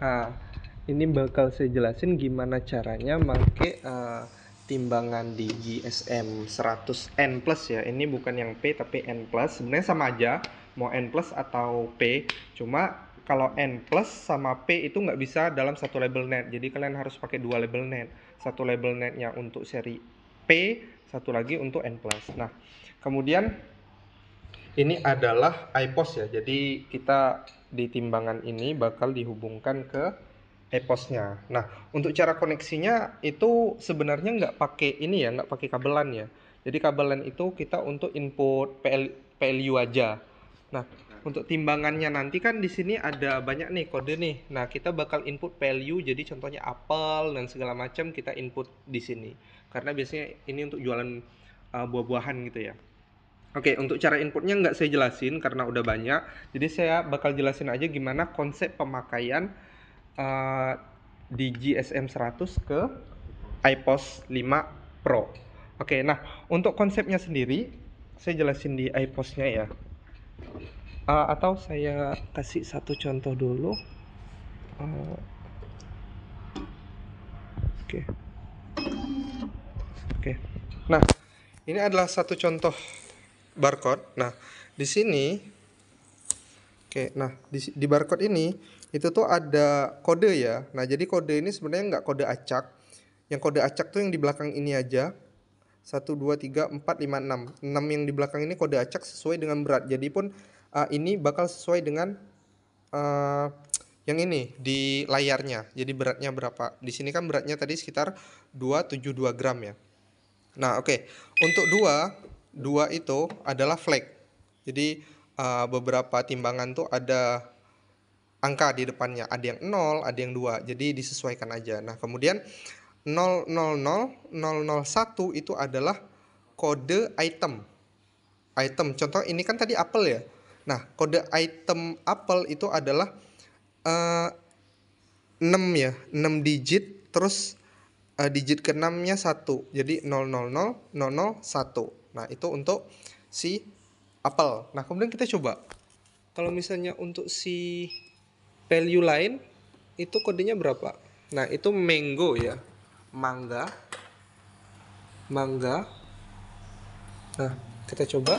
Nah, ini bakal saya jelasin gimana caranya make timbangan di GSM 100N plus ya. Ini bukan yang P tapi N plus. Sebenarnya sama aja, mau N plus atau P. Cuma kalau N plus sama P itu nggak bisa dalam satu label net. Jadi kalian harus pakai dua label net. Satu label netnya untuk seri P, satu lagi untuk N plus. Nah, kemudian ini adalah iPos ya. Jadi kita di timbangan ini bakal dihubungkan ke iPosnya. Nah, untuk cara koneksinya itu sebenarnya nggak pakai ini ya, nggak pakai kabelan ya. Jadi kabelan itu kita untuk input PLU aja. Nah, untuk timbangannya nanti kan di sini ada banyak nih kode nih. Nah, kita bakal input PLU, jadi contohnya apel dan segala macam kita input di sini. Karena biasanya ini untuk jualan buah-buahan gitu ya. Oke, untuk cara inputnya nggak saya jelasin karena udah banyak. Jadi saya bakal jelasin aja gimana konsep pemakaian uh, di GSM 100 ke iPos 5 Pro. Oke, nah untuk konsepnya sendiri saya jelasin di iPosnya ya. Atau saya kasih satu contoh dulu. Oke, oke. Nah, ini adalah satu contoh barcode. Nah, di sini, oke, nah di barcode ini itu tuh ada kode ya. Nah, jadi kode ini sebenarnya nggak kode acak. Yang kode acak tuh yang di belakang ini aja. 1, 2, 3, 4, 5, 6. 6 yang di belakang ini kode acak sesuai dengan berat. Jadi pun ini bakal sesuai dengan yang ini di layarnya. Jadi beratnya berapa? Di sini kan beratnya tadi sekitar 272 gram ya. Nah, oke. Untuk 2 itu adalah flag. Jadi beberapa timbangan tuh ada angka di depannya, ada yang 0, ada yang 2. Jadi disesuaikan aja. Nah, kemudian 000 001 itu adalah kode item. Item. Contoh ini kan tadi apel ya. Nah, kode item apel itu adalah 6 ya, 6 digit terus digit ke-6-nya 1. Jadi 000001. Nah, itu untuk si apel. Nah, kemudian kita coba. Kalau misalnya untuk si value lain itu kodenya berapa? Nah, itu mango ya. Mangga. Nah, kita coba.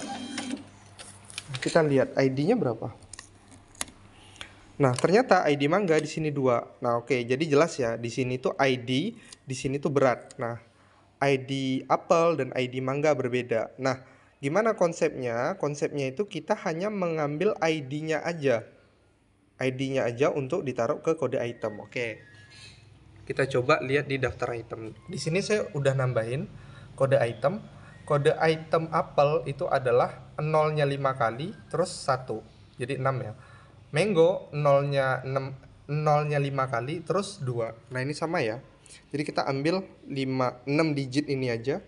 Kita lihat ID-nya berapa. Nah, ternyata ID mangga di sini 2. Nah, oke, jadi jelas ya, di sini tuh ID, di sini tuh berat. Nah, ID apel dan ID mangga berbeda. Nah, gimana konsepnya? Konsepnya itu kita hanya mengambil ID-nya aja. ID-nya aja untuk ditaruh ke kode item. Oke. Kita coba lihat di daftar item. Di sini saya udah nambahin kode item. Kode item apel itu adalah 0-nya 5 kali terus 1. Jadi 6 ya. Mango 0-nya 5 kali terus 2. Nah, ini sama ya. Jadi kita ambil 6 digit ini aja.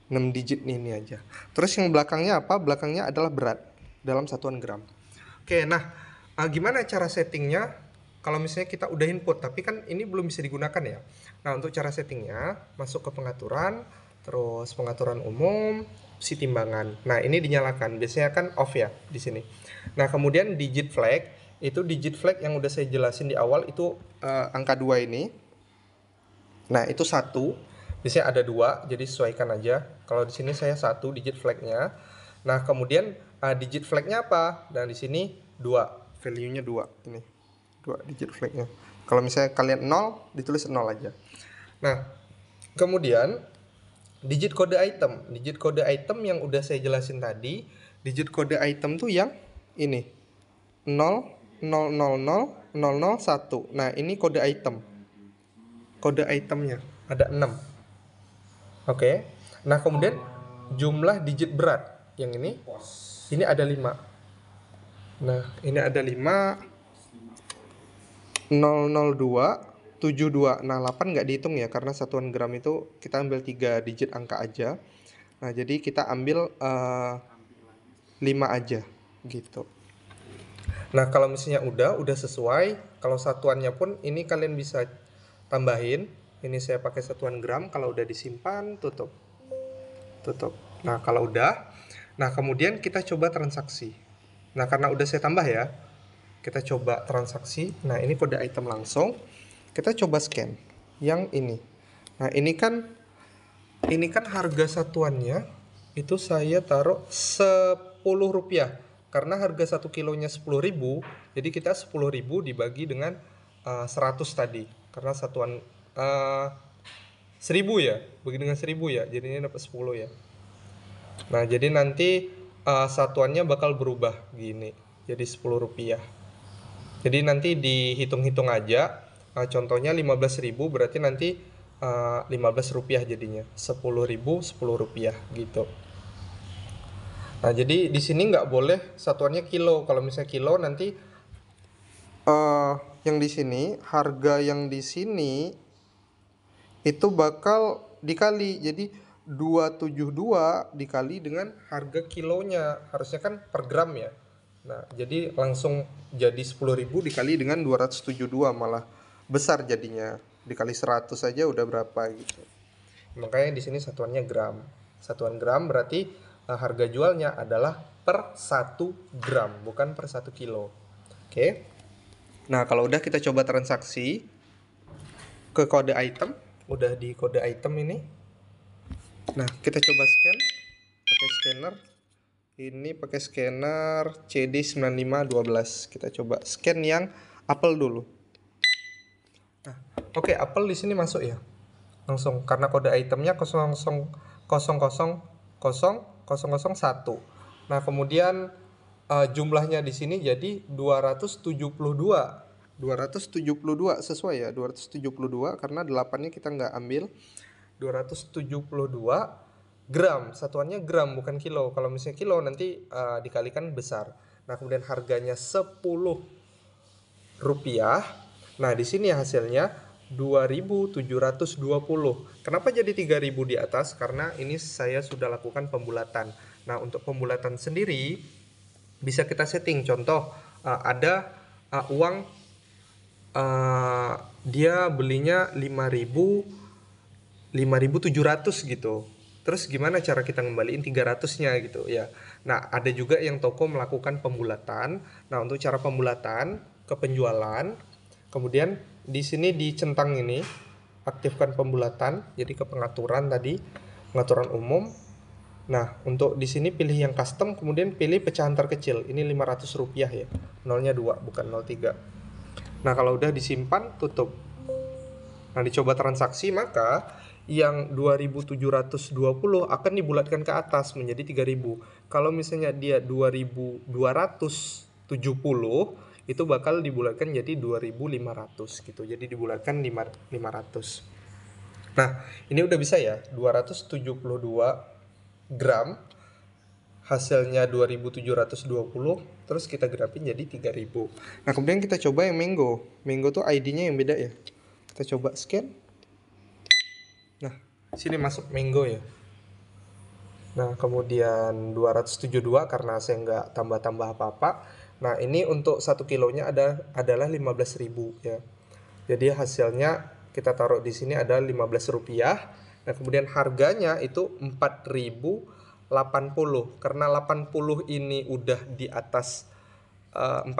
6 digit ini aja. Terus yang belakangnya apa? Belakangnya adalah berat dalam satuan gram. Oke, nah gimana cara settingnya? Kalau misalnya kita udah input, tapi kan ini belum bisa digunakan ya. Nah, untuk cara settingnya, masuk ke pengaturan, terus pengaturan umum, si timbangan. Nah, ini dinyalakan. Biasanya kan off ya di sini. Nah, kemudian digit flag, itu digit flag yang udah saya jelasin di awal itu angka 2 ini. Nah, itu 1. Biasanya ada 2, jadi sesuaikan aja. Kalau di sini saya 1 digit flagnya. Nah, kemudian digit flagnya apa? Dan di sini 2, value-nya 2 ini. 2 digit flagnya. Kalau misalnya kalian 0, ditulis 0 aja. Nah, kemudian digit kode item. Digit kode item yang udah saya jelasin tadi, digit kode item tuh yang ini. 0, 000, 001. Nah, ini kode item. Kode itemnya ada 6. Oke. Nah, kemudian jumlah digit berat yang ini ada 5. Nah, ini ada 5, 002, 72. Nah, 8 nggak dihitung ya karena satuan gram itu kita ambil 3 digit angka aja. Nah, jadi kita ambil 5 aja gitu. Nah, kalau misalnya udah sesuai, kalau satuannya pun ini kalian bisa tambahin. Ini saya pakai satuan gram, kalau udah disimpan tutup. Nah, kalau udah, nah kemudian kita coba transaksi. Nah, karena udah saya tambah ya. Kita coba transaksi. Nah, ini kode item langsung. Kita coba scan yang ini. Nah, ini kan harga satuannya itu saya taruh Rp10 karena harga 1 kilonya 10.000, jadi kita 10.000 dibagi dengan 100 tadi karena satuan 1.000 ya, bagi dengan 1.000 ya, jadinya dapat 10 ya. Nah, jadi nanti satuannya bakal berubah gini, jadi Rp10. Jadi nanti dihitung-hitung aja, contohnya 15.000 berarti nanti Rp15 jadinya, 10.000 Rp10 gitu. Nah, jadi di sini nggak boleh satuannya kilo. Kalau misalnya kilo nanti yang di sini harga yang di sini itu bakal dikali. Jadi 272 dikali dengan harga kilonya. Harusnya kan per gram ya. Nah, jadi langsung jadi 10.000 dikali dengan 272, malah besar jadinya. Dikali 100 saja udah berapa gitu. Makanya di sini satuannya gram. Satuan gram berarti harga jualnya adalah per 1 gram, bukan per 1 kilo. Oke. Nah, kalau udah kita coba transaksi ke kode item, udah di kode item ini. Nah, kita coba scan pakai scanner. Ini pakai scanner CD9512. Kita coba scan yang apel dulu. Nah, oke, apel di sini masuk ya. Langsung karena kode itemnya 0000001. Nah, kemudian jumlahnya di sini jadi 272. 272 sesuai ya, 272 karena 8-nya kita nggak ambil. 272 gram, satuannya gram bukan kilo. Kalau misalnya kilo nanti dikalikan besar. Nah, kemudian harganya Rp10. Nah, di sini hasilnya 2.720. Kenapa jadi 3.000 di atas? Karena ini saya sudah lakukan pembulatan. Nah, untuk pembulatan sendiri bisa kita setting. Contoh, ada uang dia belinya 5.700 gitu. Terus gimana cara kita ngembaliin 300-nya gitu ya. Nah, ada juga yang toko melakukan pembulatan. Nah, untuk cara pembulatan ke penjualan, kemudian di sini dicentang ini, aktifkan pembulatan, jadi ke pengaturan tadi, pengaturan umum. Nah, untuk di sini pilih yang custom, kemudian pilih pecahan terkecil. Ini Rp500 ya, nolnya 2 bukan 03. Nah, kalau udah disimpan, tutup. Nah, dicoba transaksi, maka yang 2.720 akan dibulatkan ke atas menjadi 3.000. Kalau misalnya dia 2.270, itu bakal dibulatkan jadi 2.500 gitu. Jadi dibulatkan 500. Nah, ini udah bisa ya, 272 gram, hasilnya 2.720, terus kita grafin jadi 3.000. Nah, kemudian kita coba yang mango. Mango tuh ID-nya yang beda ya. Kita coba scan. Nah, sini masuk mango ya. Nah, kemudian 272 karena saya nggak tambah-tambah apa-apa. Nah, ini untuk 1 kilonya adalah 15.000 ya. Jadi hasilnya kita taruh di sini adalah Rp15. Nah, kemudian harganya itu 4.080. Karena 80 ini udah di atas 4.000,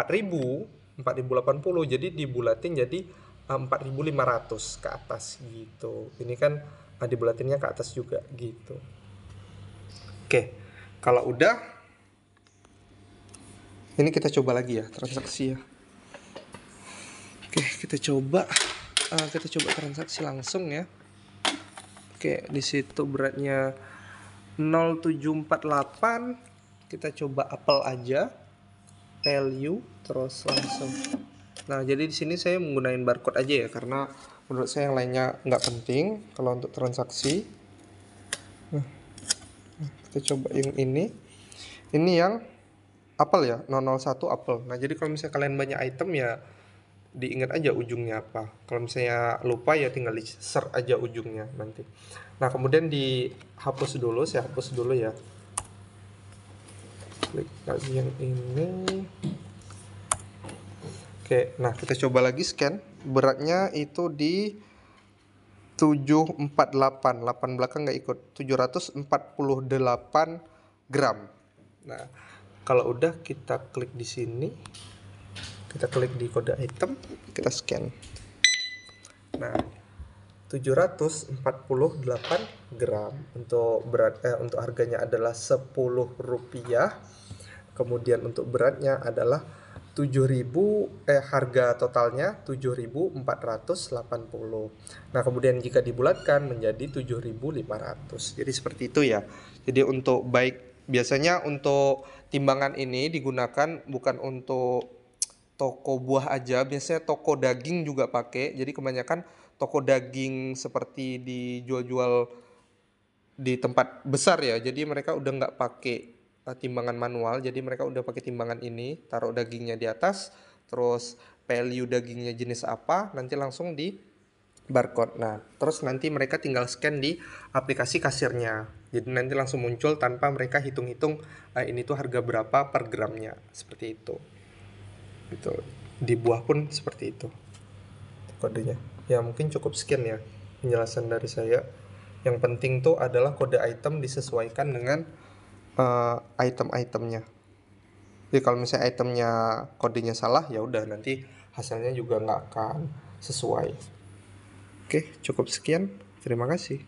4.080, jadi dibulatin jadi 4.500 ke atas gitu. Ini kan dibulatinnya ke atas juga gitu. Oke, kalau udah, ini kita coba lagi ya transaksi ya. Oke, kita coba transaksi langsung ya. Oke, di situ beratnya 0748. Kita coba apel aja, value, terus langsung. Nah, jadi di sini saya menggunakan barcode aja ya, karena menurut saya yang lainnya nggak penting kalau untuk transaksi. Nah, kita coba yang ini yang apel ya, 001 apel. Nah, jadi kalau misalnya kalian banyak item ya diingat aja ujungnya apa. Kalau misalnya lupa ya tinggal di search aja ujungnya nanti. Nah, kemudian dihapus dulu, saya hapus dulu ya. Klik lagi yang ini. Oke, nah kita coba lagi scan. Beratnya itu di 748, 8 belakang nggak ikut, 748 gram. Nah, kalau udah kita klik di sini. Kita klik di kode item, kita scan. Nah, 748 gram untuk untuk harganya adalah Rp10. Kemudian untuk beratnya adalah 7.000, harga totalnya 7.480. Nah, kemudian jika dibulatkan menjadi 7.500. Jadi seperti itu ya. Jadi untuk biasanya untuk timbangan ini digunakan bukan untuk toko buah aja, biasanya toko daging juga pakai. Jadi kebanyakan toko daging seperti dijual-jual di tempat besar ya, jadi mereka udah nggak pakai timbangan manual, jadi mereka udah pakai timbangan ini, taruh dagingnya di atas, terus value dagingnya jenis apa, nanti langsung di barcode. Nah, terus nanti mereka tinggal scan di aplikasi kasirnya, jadi nanti langsung muncul tanpa mereka hitung-hitung ini tuh harga berapa per gramnya, seperti itu. Gitu. Di buah pun seperti itu kodenya. Ya mungkin cukup sekian ya penjelasan dari saya. Yang penting tuh adalah kode item disesuaikan dengan item-itemnya. Jadi kalau misalnya itemnya kodenya salah, ya udah nanti hasilnya juga nggak akan sesuai. Oke, cukup sekian. Terima kasih.